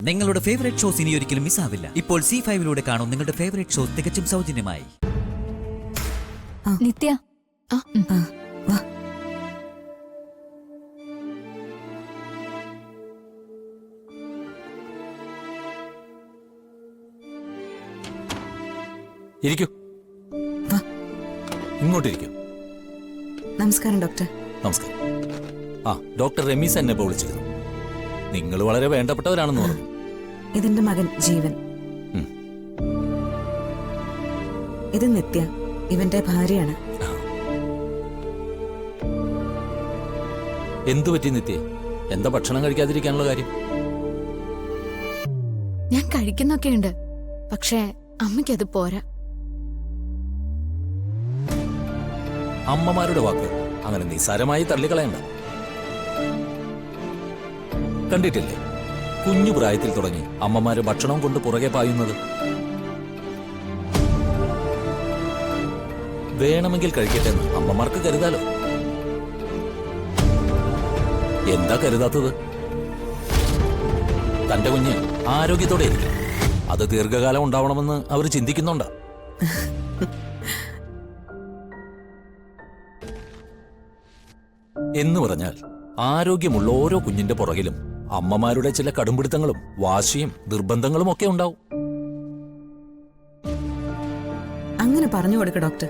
നിങ്ങളുടെ favourite shows ഇനി ഒരിക്കലും മിസ്സാവില്ല. ഇപ്പോൾ C5-ലൂടെ കാണും നിങ്ങളുടെ ഫേവറേറ്റ് ഷോസ് തികച്ചും സൗജന്യമായി. നിത്യ വാ. ഇരിക്കൂ. വാ. ഇങ്ങോട്ടിരിക്കൂ. നമസ്കാരം ഡോക്ടർ. നമസ്കാരം. ഡോക്ടർ റമീസ് എന്നെ ഇപ്പോൾ വിളിച്ചിരുന്നു. നിങ്ങൾ വളരെ വേണ്ടപ്പെട്ടവരാണെന്ന് പറഞ്ഞു. ഇതെന്റെ മകൻ ജീവൻ. ഇത് നിത്യ, ഇവന്റെ ഭാര്യയാണ്. എന്തു പറ്റി നിത്യ? എന്താ ഭക്ഷണം കഴിക്കാതിരിക്കാനുള്ള കാര്യം? ഞാൻ കഴിക്കുന്നൊക്കെയുണ്ട്, പക്ഷേ അമ്മയ്ക്കത് പോരാ. അമ്മമാരുടെ വാക്ക് അങ്ങനെ നിസ്സാരമായി തള്ളിക്കളയണ്ട. കണ്ടിട്ടില്ലേ, കുഞ്ഞു പ്രായത്തിൽ തുടങ്ങി അമ്മമാര് ഭക്ഷണം കൊണ്ട് പുറകെ പായുന്നത്. വേണമെങ്കിൽ കഴിക്കട്ടെ എന്ന് അമ്മമാർക്ക് കരുതാലോ. എന്താ കരുതാത്തത്? തന്റെ കുഞ്ഞ് ആരോഗ്യത്തോടെ ഇരിക്കും, അത് ദീർഘകാലം ഉണ്ടാവണമെന്ന് അവർ ചിന്തിക്കുന്നുണ്ടാ? എന്ന് പറഞ്ഞാൽ ആരോഗ്യമുള്ള ഓരോ കുഞ്ഞിന്റെ പുറകിലും അമ്മമാരുടെ ചില കടുംപിടുത്തങ്ങളും വാശിയും നിർബന്ധങ്ങളും ഒക്കെ ഉണ്ടാവും. അങ്ങനെ പറഞ്ഞു കൊടുക്ക ഡോക്ടർ.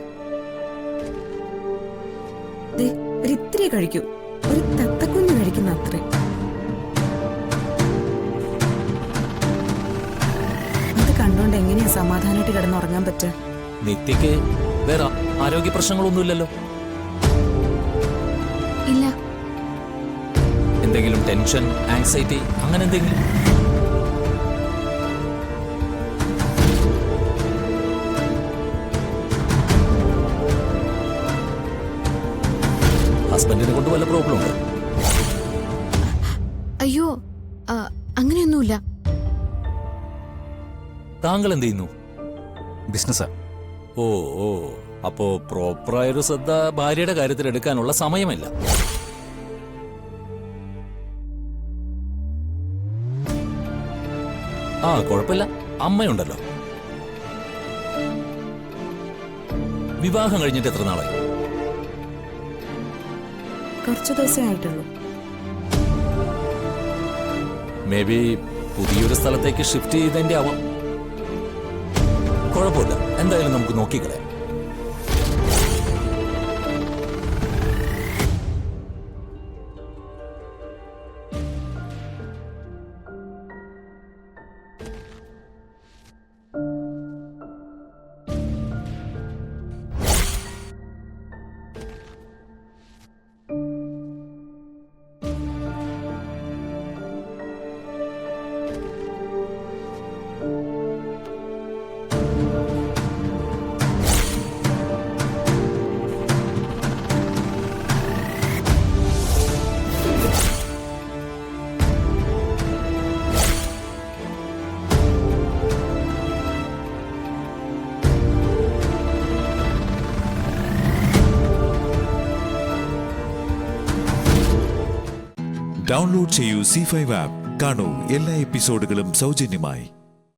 ഒരിത്തിരി കഴിക്കൂ, ഒരു തത്തക്കുഞ്ഞ് കഴിക്കുന്ന അത്രേ. അത് കണ്ടോണ്ട് എങ്ങനെയാ സമാധാനമായിട്ട് കിടന്നുറങ്ങാൻ പറ്റുക? നിത്യക്ക് വേറെ ആരോഗ്യ പ്രശ്നങ്ങളൊന്നുമില്ലല്ലോ? ഇല്ല. എന്തെങ്കിലും ടെൻഷൻ, ആങ്സൈറ്റി അങ്ങനെ എന്തെങ്കിലും? ഹസ്ബൻഡിനെ കൊണ്ട് വല്ല പ്രോബ്ലം ഉണ്ടോ? അയ്യോ, അങ്ങനെയൊന്നുമില്ല. താങ്കൾ എന്ത് ചെയ്യുന്നു? ബിസിനസ്സാ. ഓ ഓ അപ്പോ പ്രോപ്പറായൊരു ശ്രദ്ധ ഭാര്യയുടെ കാര്യത്തിൽ എടുക്കാനുള്ള സമയമില്ല. കുഴപ്പമില്ല, അമ്മയുണ്ടല്ലോ. വിവാഹം കഴിഞ്ഞിട്ട് എത്ര നാളായി? കുറച്ചു ദിവസമേ ആയിട്ടുള്ളൂ. മേ ബി പുതിയൊരു സ്ഥലത്തേക്ക് ഷിഫ്റ്റ് ചെയ്തതിന്റെ ആവാം. കുഴപ്പമില്ല, എന്തായാലും നമുക്ക് നോക്കിക്കളയാം. ഡൗൺലോഡ് ചെയ്യൂ C5 ആപ്പ്. കാണൂ എല്ലാ എപ്പിസോഡുകളും സൗജന്യമായി.